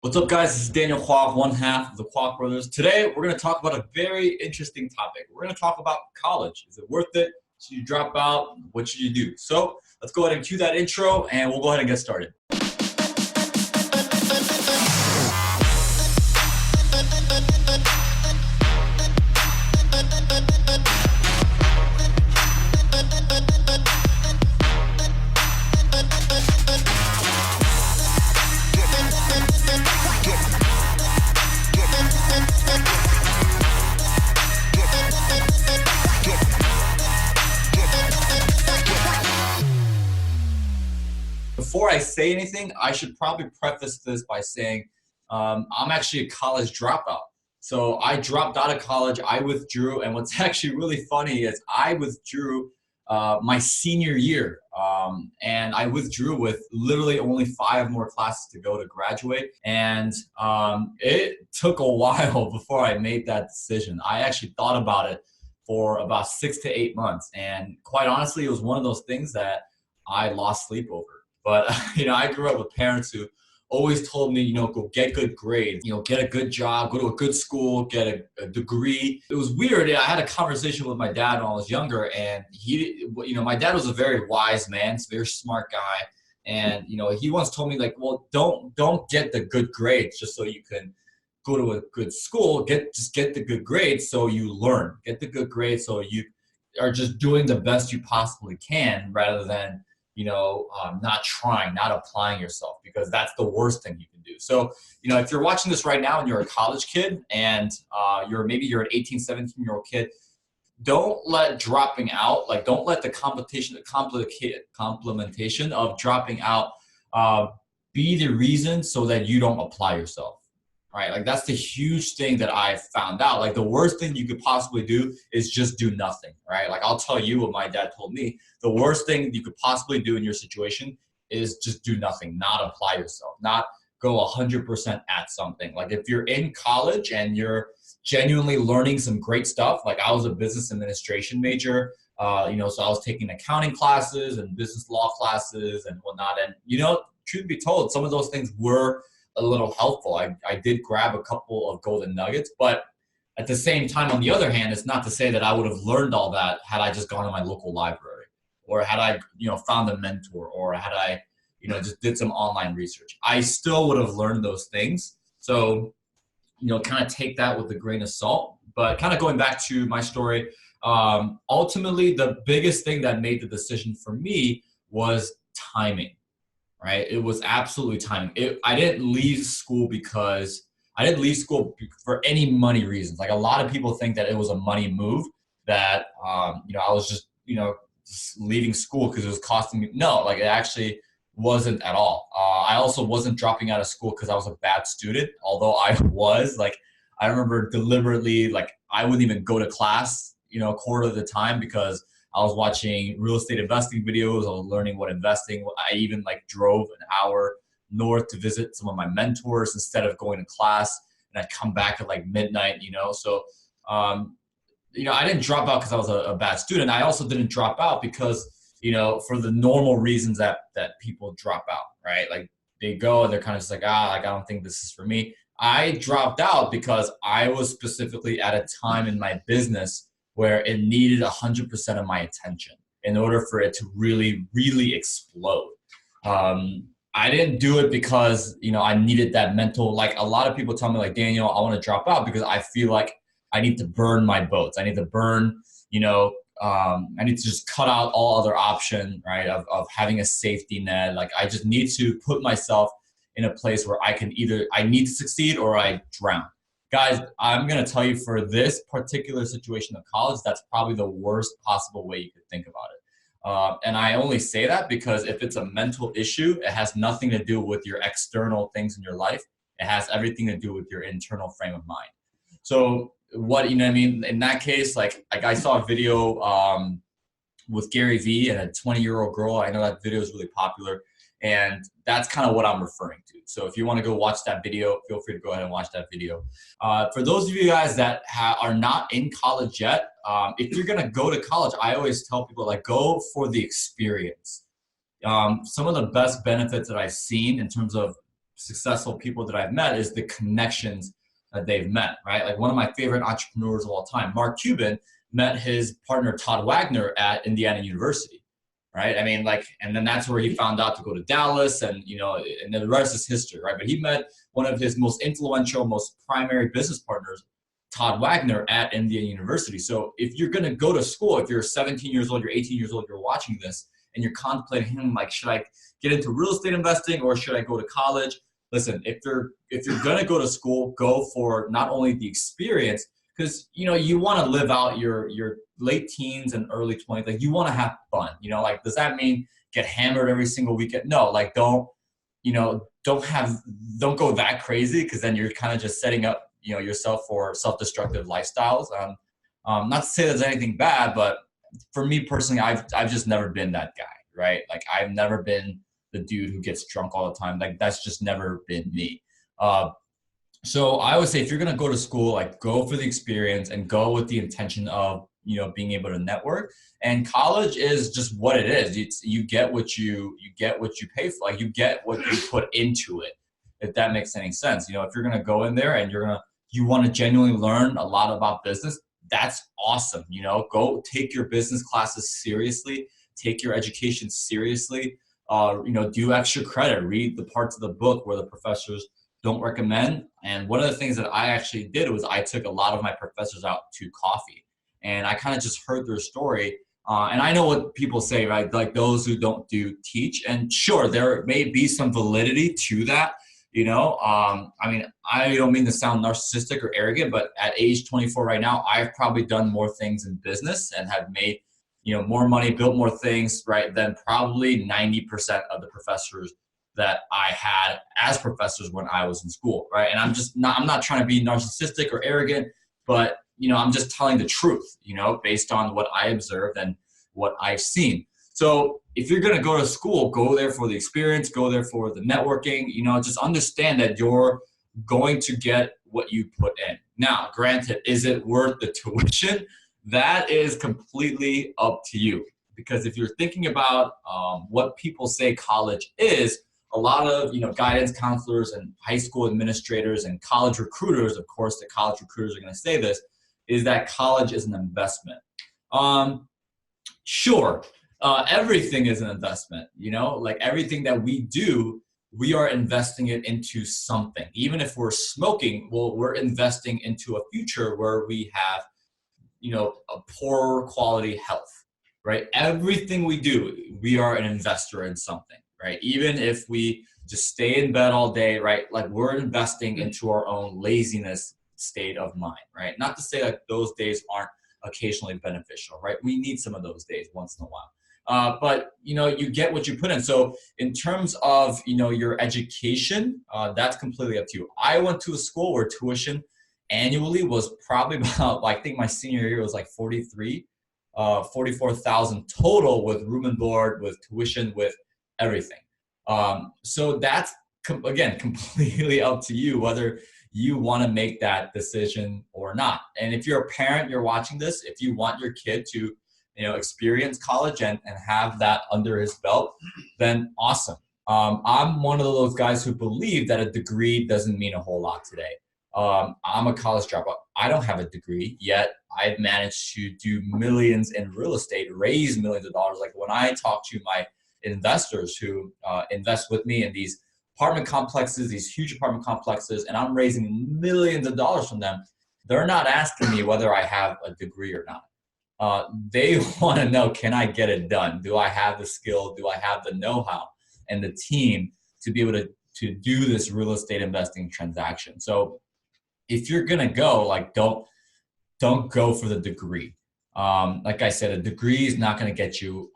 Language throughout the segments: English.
What's up, guys? This is Daniel Kwak, one half of the Kwak Brothers. Today, we're going to talk about a very interesting topic. We're going to talk about college. Is it worth it? Should you drop out? What should you do? So let's go ahead and cue that intro, and we'll go ahead and get started. Before I say anything, I should probably preface this by saying I'm actually a college dropout. So I dropped out of college, I withdrew, and what's actually really funny is I withdrew my senior year. And I withdrew with literally only 5 more classes to go to graduate. And it took a while before I made that decision. I actually thought about it for about 6 to 8 months. And quite honestly, it was one of those things that I lost sleep over. But, I grew up with parents who always told me, go get good grades, get a good job, go to a good school, get a degree. It was weird. I had a conversation with my dad when I was younger, and my dad was a very wise man. He's a very smart guy. And, he once told me, like, well, don't get the good grades just so you can go to a good school. Just get the good grades so you learn. Get the good grades so you are just doing the best you possibly can, rather than not trying, not applying yourself, because that's the worst thing you can do. So, if you're watching this right now and you're a college kid and you're an 18, 17-year-old kid, don't let dropping out, don't let the complementation of dropping out be the reason so that you don't apply yourself. Right? Like, that's the huge thing that I found out. Like, the worst thing you could possibly do is just do nothing, right? Like, I'll tell you what my dad told me. The worst thing you could possibly do in your situation is just do nothing, not apply yourself, not go 100% at something. Like, if you're in college and you're genuinely learning some great stuff, like I was a business administration major, so I was taking accounting classes and business law classes and whatnot. And, truth be told, some of those things were a little helpful. I did grab a couple of golden nuggets, but at the same time, on the other hand, it's not to say that I would have learned all that had I just gone to my local library, or had I, found a mentor, or had I, just did some online research. I still would have learned those things. So, kind of take that with a grain of salt. But kind of going back to my story, ultimately, the biggest thing that made the decision for me was timing. Right? It was absolutely timing. I didn't leave school for any money reasons. Like, a lot of people think that it was a money move, that, I was just leaving school because it was costing me. No, like, it actually wasn't at all. I also wasn't dropping out of school because I was a bad student, although I was. Like, I remember deliberately, I wouldn't even go to class, a quarter of the time, because I was watching real estate investing videos. I was learning what investing. I even drove an hour north to visit some of my mentors instead of going to class, and I'd come back at midnight, So, I didn't drop out because I was a bad student. I also didn't drop out because, for the normal reasons that people drop out, right? Like, they go and they're kind of just I don't think this is for me. I dropped out because I was specifically at a time in my business where it needed 100% of my attention in order for it to really, really explode. I didn't do it because, I needed that mental, a lot of people tell me, Daniel, I want to drop out because I feel like I need to burn my boats. I need to burn, I need to just cut out all other option, right, of having a safety net. I just need to put myself in a place where I need to succeed or I drown. Guys, I'm going to tell you, for this particular situation of college, that's probably the worst possible way you could think about it. And I only say that because if it's a mental issue, it has nothing to do with your external things in your life. It has everything to do with your internal frame of mind. So in that case, I saw a video with Gary Vee and a 20-year-old girl. I know that video is really popular. And that's kind of what I'm referring to. So if you want to go watch that video, feel free to go ahead and watch that video. For those of you guys that are not in college yet, if you're going to go to college, I always tell people, go for the experience. Some of the best benefits that I've seen in terms of successful people that I've met is the connections that they've met, right? Like one of my favorite entrepreneurs of all time, Mark Cuban, met his partner Todd Wagner at Indiana University, right? I mean, like, and then that's where he found out to go to Dallas, and and then the rest is history, right? But he met one of his most influential, most primary business partners, Todd Wagner, at Indiana University. So if you're going to go to school, if you're 17 years old, you're 18 years old, you're watching this, and you're contemplating, like, should I get into real estate investing or should I go to college? Listen, if you're going to go to school, go for not only the experience, because you want to live out your late teens and early 20s. Like, you want to have fun. Like, does that mean get hammered every single weekend? No, like, don't go that crazy, because then you're kind of just setting up yourself for self-destructive lifestyles. Not to say there's anything bad, but for me personally, I've just never been that guy, right? Like, I've never been the dude who gets drunk all the time. Like, that's just never been me. So I would say, if you're going to go to school, like, go for the experience and go with the intention of, being able to network. And college is just what it is. You get what you pay for. Like, you get what you put into it, if that makes any sense. If you're going to go in there and you want to genuinely learn a lot about business, that's awesome. Go take your business classes seriously, take your education seriously, do extra credit, read the parts of the book where the professors don't recommend. And one of the things that I actually did was I took a lot of my professors out to coffee, and I kind of just heard their story. And I know what people say, right? Like, those who don't teach, and sure, there may be some validity to that. I mean, I don't mean to sound narcissistic or arrogant, but at age 24 right now, I've probably done more things in business and have made, more money, built more things, right, than probably 90% of the professors that I had as professors when I was in school, right? And I'm not trying to be narcissistic or arrogant, but, I'm just telling the truth, based on what I observed and what I've seen. So if you're going to go to school, go there for the experience, go there for the networking, just understand that you're going to get what you put in. Now, granted, is it worth the tuition? That is completely up to you. Because if you're thinking about what people say college is, a lot of guidance counselors and high school administrators and college recruiters, of course, the college recruiters are going to say this, is that college is an investment. Sure. Everything is an investment, like everything that we do, we are investing it into something. Even if we're smoking, well, we're investing into a future where we have, a poorer quality health, right? Everything we do, we are an investor in something, right? Even if we just stay in bed all day, right? Like, we're investing into our own laziness state of mind, right? Not to say that those days aren't occasionally beneficial, right? We need some of those days once in a while. But, you get what you put in. So in terms of, your education, that's completely up to you. I went to a school where tuition annually was probably about, I think my senior year was like 44,000 total, with room and board, with tuition, with everything. So that's, again, completely up to you whether you want to make that decision or not. And if you're a parent, you're watching this, if you want your kid to experience college and have that under his belt, then awesome. I'm one of those guys who believe that a degree doesn't mean a whole lot today. I'm a college dropout. I don't have a degree, yet I've managed to do millions in real estate, raise millions of dollars. Like, when I talk to my investors who invest with me in these apartment complexes, these huge apartment complexes, and I'm raising millions of dollars from them, they're not asking me whether I have a degree or not. They want to know, can I get it done? Do I have the skill? Do I have the know-how and the team to be able to do this real estate investing transaction? So if you're going to go, like, don't go for the degree. Like I said, a degree is not going to get you,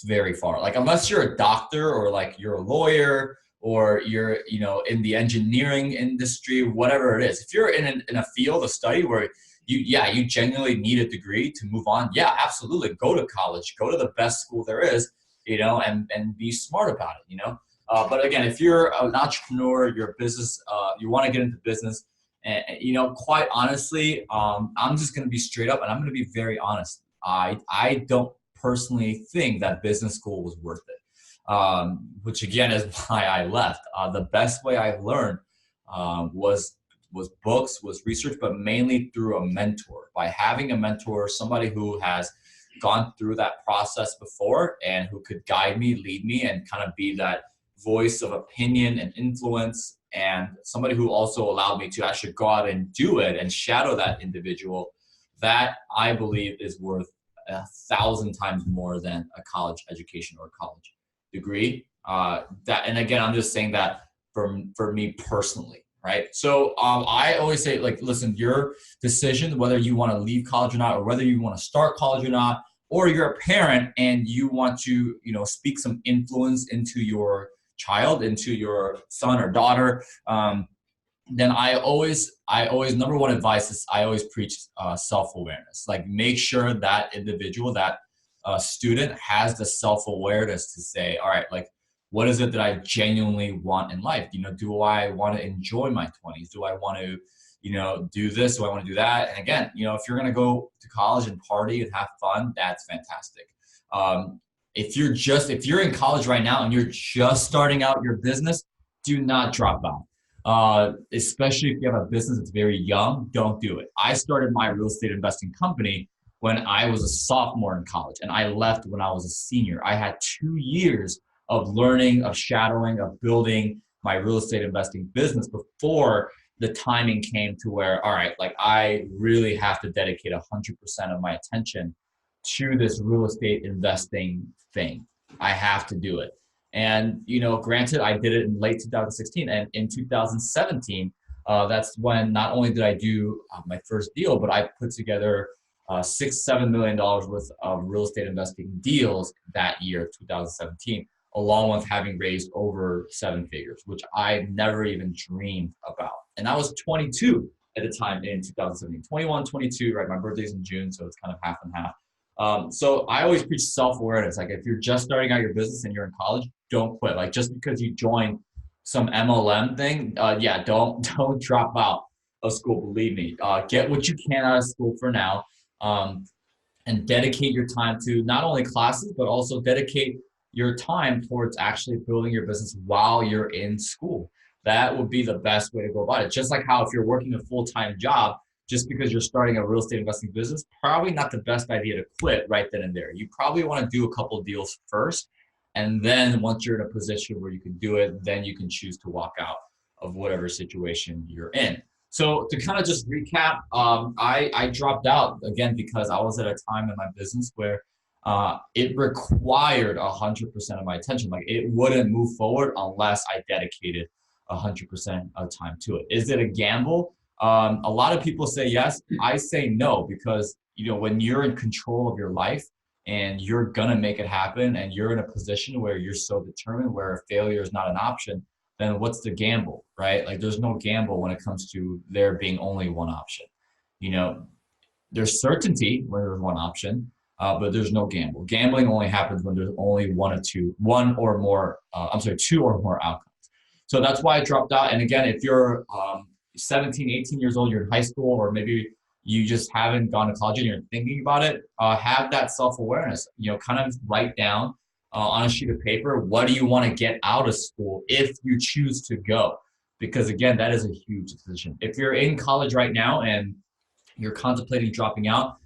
very far. Like, unless you're a doctor, or like you're a lawyer, or you're, in the engineering industry, whatever it is. If you're in a field of study where you genuinely need a degree to move on, yeah, absolutely. Go to college, go to the best school there is, and be smart about it, But again, if you're an entrepreneur, you're a business, you want to get into business, and, quite honestly, I'm just going to be straight up, and I'm going to be very honest. I don't personally think that business school was worth it. which again is why I left. The best way I learned was books, was research, but mainly through a mentor. By having a mentor, somebody who has gone through that process before and who could guide me, lead me, and kind of be that voice of opinion and influence, and somebody who also allowed me to actually go out and do it and shadow that individual, that I believe is worth 1,000 times more than a college education or college degree. And again, I'm just saying that for me personally, right? So I always say, like, listen, your decision, whether you want to leave college or not, or whether you want to start college or not, or you're a parent and you want to, speak some influence into your child, into your son or daughter, then I always number one advice is I always preach self-awareness. Like, make sure that individual, that student has the self-awareness to say, all right, like, what is it that I genuinely want in life? Do I want to enjoy my 20s? Do I want to, do this? Do I want to do that? And again, if you're going to go to college and party and have fun, that's fantastic. If you're in college right now and you're just starting out your business, do not drop out. Especially if you have a business that's very young, don't do it. I started my real estate investing company when I was a sophomore in college, and I left when I was a senior. I had 2 years of learning, of shadowing, of building my real estate investing business before the timing came to where, all right, like, I really have to dedicate 100% of my attention to this real estate investing thing. I have to do it. And, granted, I did it in late 2016, and in 2017, that's when not only did I do my first deal, but I put together $6-7 million worth of real estate investing deals that year, 2017, along with having raised over 7 figures, which I never even dreamed about. And I was 22 at the time in 2017, 21, 22, right? My birthday's in June, so it's kind of half and half. So I always preach self-awareness. Like, if you're just starting out your business and you're in college, don't quit. Like, just because you join some MLM thing, don't drop out of school. Believe me, get what you can out of school for now, and dedicate your time to not only classes, but also dedicate your time towards actually building your business while you're in school. That would be the best way to go about it. Just like how if you're working a full-time job, just because you're starting a real estate investing business, probably not the best idea to quit right then and there. You probably want to do a couple of deals first. And then once you're in a position where you can do it, then you can choose to walk out of whatever situation you're in. So to kind of just recap, I dropped out again because I was at a time in my business where it required 100% of my attention. Like, it wouldn't move forward unless I dedicated 100% of time to it. Is it a gamble? A lot of people say yes. I say no, because when you're in control of your life and you're gonna make it happen, and you're in a position where you're so determined, where failure is not an option, then what's the gamble, right? Like, there's no gamble when it comes to there being only one option. There's certainty when there's one option, but there's no gamble. Gambling only happens when there's only two or more outcomes. So that's why I dropped out. And again, if you're 17, 18 years old, you're in high school, or maybe you just haven't gone to college and you're thinking about it, have that self-awareness. Kind of write down on a sheet of paper, what do you want to get out of school if you choose to go? Because again, that is a huge decision. If you're in college right now and you're contemplating dropping out,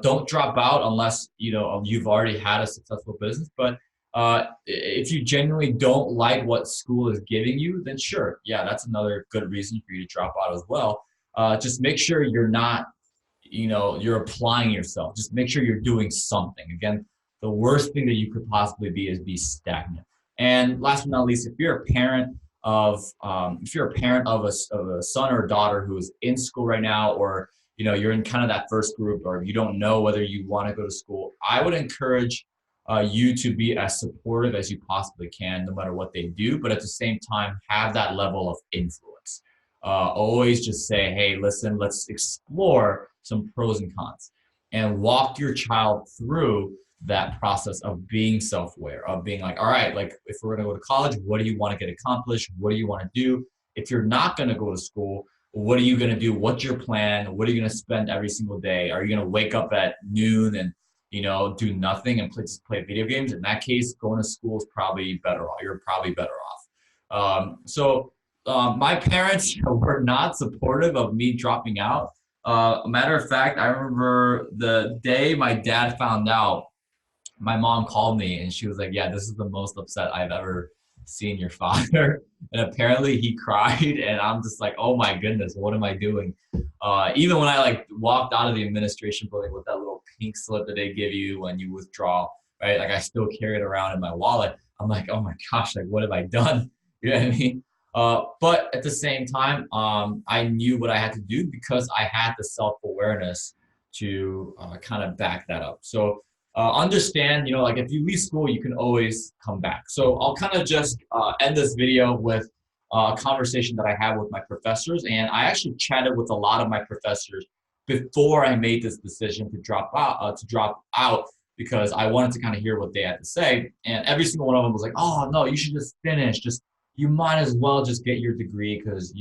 don't drop out unless you've already had a successful business. But if you genuinely don't like what school is giving you, then sure, yeah, that's another good reason for you to drop out as well. Just make sure you're not, you're applying yourself. Just make sure you're doing something. Again, the worst thing that you could possibly be stagnant. And last but not least, if you're a parent of a son or a daughter who is in school right now, or you're in kind of that first group, or you don't know whether you want to go to school, I would encourage you to be as supportive as you possibly can, no matter what they do, but at the same time, have that level of influence. Always just say, hey, listen, let's explore some pros and cons, and walk your child through that process of being self-aware, of being like, all right, like, if we're going to go to college, what do you want to get accomplished? What do you want to do? If you're not going to go to school, what are you going to do? What's your plan? What are you going to spend every single day? Are you going to wake up at noon and do nothing and just play video games, in that case, going to school is probably better off. You're probably better off. My parents were not supportive of me dropping out. Matter of fact, I remember the day my dad found out, my mom called me and she was like, "Yeah, this is the most upset I've ever seen your father." And apparently he cried, and I'm just like, "Oh my goodness, what am I doing?" Even when I like walked out of the administration building with that little pink slip that they give you when you withdraw, right? Like I still carry it around in my wallet. I'm like, "Oh my gosh, like what have I done?" You know what I mean? But at the same time, I knew what I had to do because I had the self-awareness to kind of back that up. So understand, like if you leave school, you can always come back. So I'll kind of just end this video with a conversation that I had with my professors. And I actually chatted with a lot of my professors before I made this decision to drop out because I wanted to kind of hear what they had to say. And every single one of them was like, "Oh no, you should just finish. You might as well just get your degree because,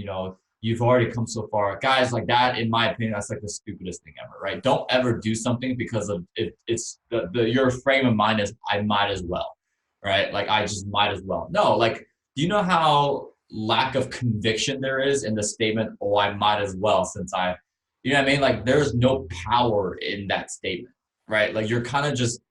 you've already come so far." Guys, like that, in my opinion, that's like the stupidest thing ever, right? Don't ever do something because of it. It's your frame of mind is, I might as well, right? Like I just might as well. No, like, do you know how lack of conviction there is in the statement, "Oh, I might as well," you know what I mean? Like there's no power in that statement, right? Like you're kind of just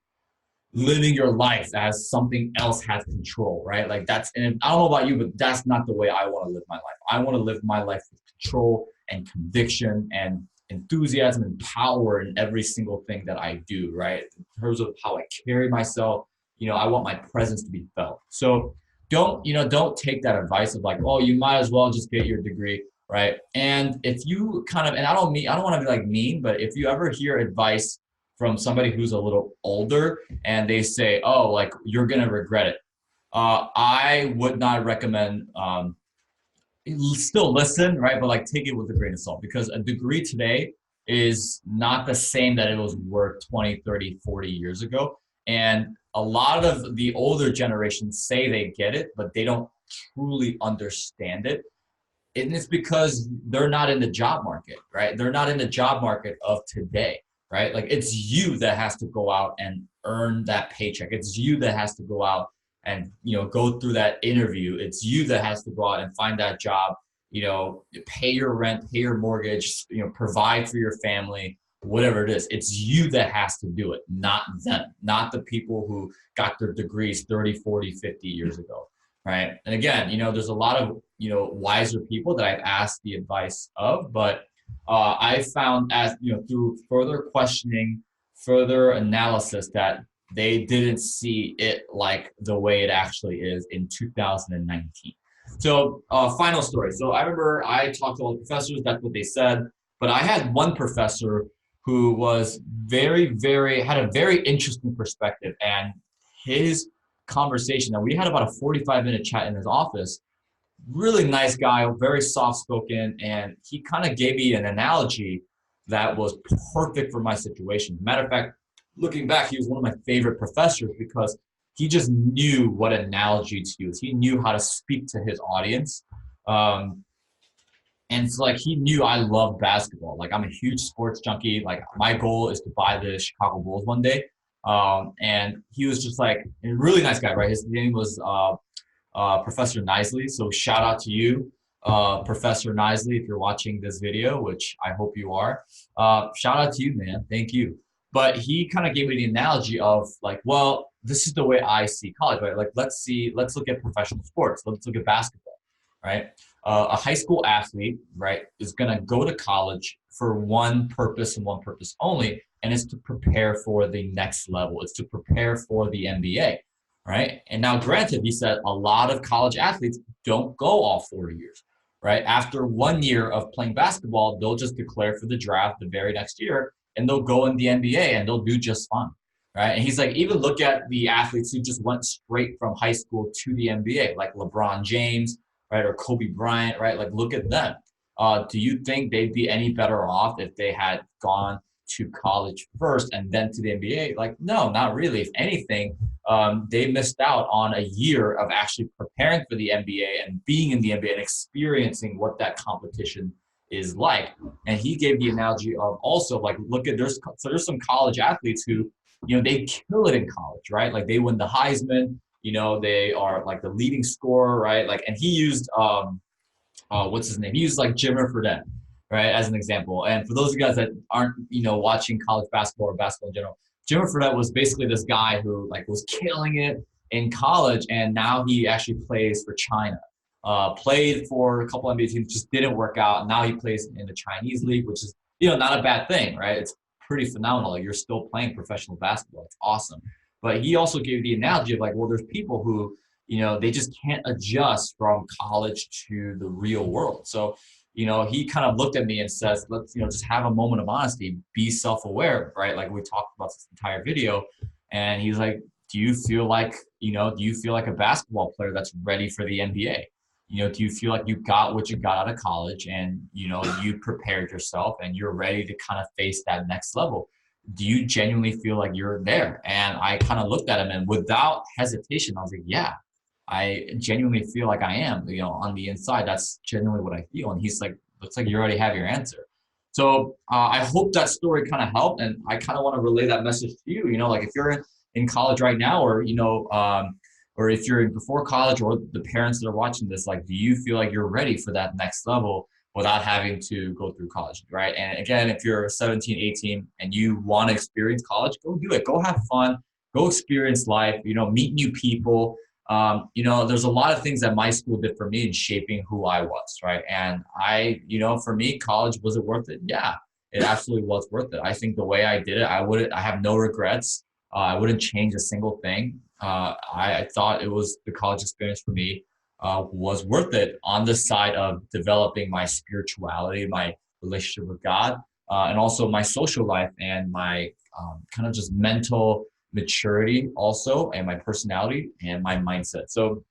living your life as something else has control, right? Like and I don't know about you, but that's not the way I want to live my life. I want to live my life with control and conviction and enthusiasm and power in every single thing that I do, right? In terms of how I carry myself, I want my presence to be felt. So don't take that advice of like, "Oh, you might as well just get your degree," right? And if you and I don't want to be like mean, but if you ever hear advice from somebody who's a little older and they say, "Oh, like you're gonna regret it," I would not recommend. Still listen, right? But like take it with a grain of salt because a degree today is not the same that it was worth 20, 30, 40 years ago. And a lot of the older generations say they get it, but they don't truly understand it. And it's because they're not in the job market, right? They're not in the job market of today, right? Like it's you that has to go out and earn that paycheck. It's you that has to go out and go through that interview. It's you that has to go out and find that job, pay your rent, pay your mortgage, provide for your family, whatever it is. It's you that has to do it, not them, not the people who got their degrees 30, 40, 50 years ago. Right. And again, there's a lot of, wiser people that I've asked the advice of, but I found through further questioning, further analysis that they didn't see it like the way it actually is in 2019. So final story. So I remember I talked to all the professors, that's what they said, but I had one professor who was had a very interesting perspective, and his conversation. Now we had about a 45-minute chat in his office. Really nice guy, very soft spoken, and he kind of gave me an analogy that was perfect for my situation. Matter of fact, looking back, he was one of my favorite professors because he just knew what analogy to use. He knew how to speak to his audience. And it's like he knew I love basketball. Like I'm a huge sports junkie. Like my goal is to buy the Chicago Bulls one day. And he was just like a really nice guy, right? His name was Professor Nisley. So shout out to you, Professor Nisley, if you're watching this video, which I hope you are. Shout out to you, man. Thank you. But he kind of gave me the analogy of like, well, this is the way I see college, right? Like, let's look at professional sports. Let's look at basketball, right? A high school athlete, right, is going to go to college for one purpose and one purpose only, and it's to prepare for the next level. It's to prepare for the NBA, right? And now, granted, he said a lot of college athletes don't go all 4 years, right? After 1 year of playing basketball, they'll just declare for the draft the very next year, and they'll go in the NBA, and they'll do just fine, right? And he's like, even look at the athletes who just went straight from high school to the NBA, like LeBron James, right, or Kobe Bryant, right? Like, look at them. Do you think they'd be any better off if they had gone to college first and then to the NBA? Like, no, not really. If anything, they missed out on a year of actually preparing for the NBA and being in the NBA and experiencing what that competition is like. And he gave the analogy of also like, look at there's some college athletes who they kill it in college, right? Like they win the Heisman, they are like the leading scorer, right? Like, and he used, what's his name? He used like Jimmer Fredette, right, as an example. And for those of you guys that aren't, watching college basketball or basketball in general, Jimmer Fredette was basically this guy who like was killing it in college, and now he actually plays for China. Played for a couple NBA teams, just didn't work out. And now he plays in the Chinese league, which is, not a bad thing, right? It's pretty phenomenal. Like, you're still playing professional basketball. It's awesome. But he also gave the analogy of like, well, there's people who, they just can't adjust from college to the real world. So, he kind of looked at me and says, let's, just have a moment of honesty, be self-aware, right? Like we talked about this entire video. And he's like, do you feel like a basketball player that's ready for the NBA? Do you feel like you got what you got out of college and, you prepared yourself and you're ready to kind of face that next level? Do you genuinely feel like you're there? And I kind of looked at him, and without hesitation, I was like, yeah, I genuinely feel like I am, on the inside. That's genuinely what I feel. And he's like, looks like you already have your answer. So I hope that story kind of helped. And I kind of want to relay that message to you, like if you're in college right now, or, or if you're before college, or the parents that are watching this, like, do you feel like you're ready for that next level without having to go through college, right? And again, if you're 17, 18 and you want to experience college, go do it. Go have fun. Go experience life, meet new people. There's a lot of things that my school did for me in shaping who I was, right? And for me, college, was it worth it? Yeah, it absolutely was worth it. I think the way I did it, I have no regrets. I wouldn't change a single thing. I thought the college experience for me was worth it on the side of developing my spirituality, my relationship with God, and also my social life and my kind of just mental maturity also, and my personality and my mindset. So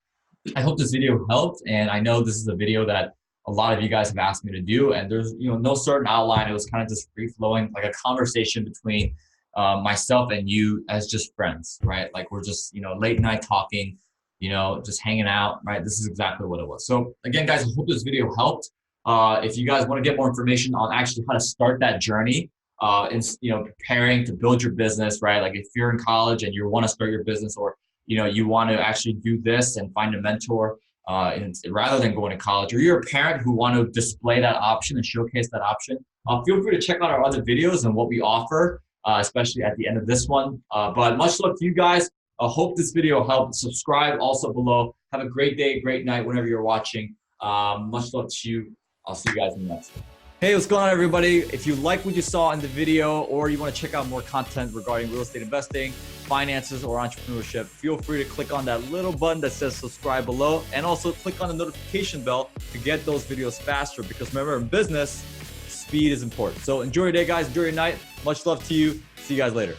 I hope this video helped. And I know this is a video that a lot of you guys have asked me to do, and there's no certain outline. It was kind of just free flowing, like a conversation between myself and you as just friends, right? Like we're just, late night talking, just hanging out, right? This is exactly what it was. So again, guys, I hope this video helped. If you guys want to get more information on actually how to start that journey, and preparing to build your business, right? Like if you're in college and you want to start your business, or you want to actually do this and find a mentor, and rather than going to college, or you're a parent who want to display that option and showcase that option, feel free to check out our other videos and what we offer, especially at the end of this one. But much luck to you guys. I hope this video helped. Subscribe also below. Have a great day, great night whenever you're watching. Much luck to you. I'll see you guys in the next one. Hey, what's going on, everybody? If you like what you saw in the video, or you want to check out more content regarding real estate investing, finances, or entrepreneurship, feel free to click on that little button that says subscribe below, and also click on the notification bell to get those videos faster, because remember, in business, speed is important. So enjoy your day, guys. Enjoy your night. Much love to you. See you guys later.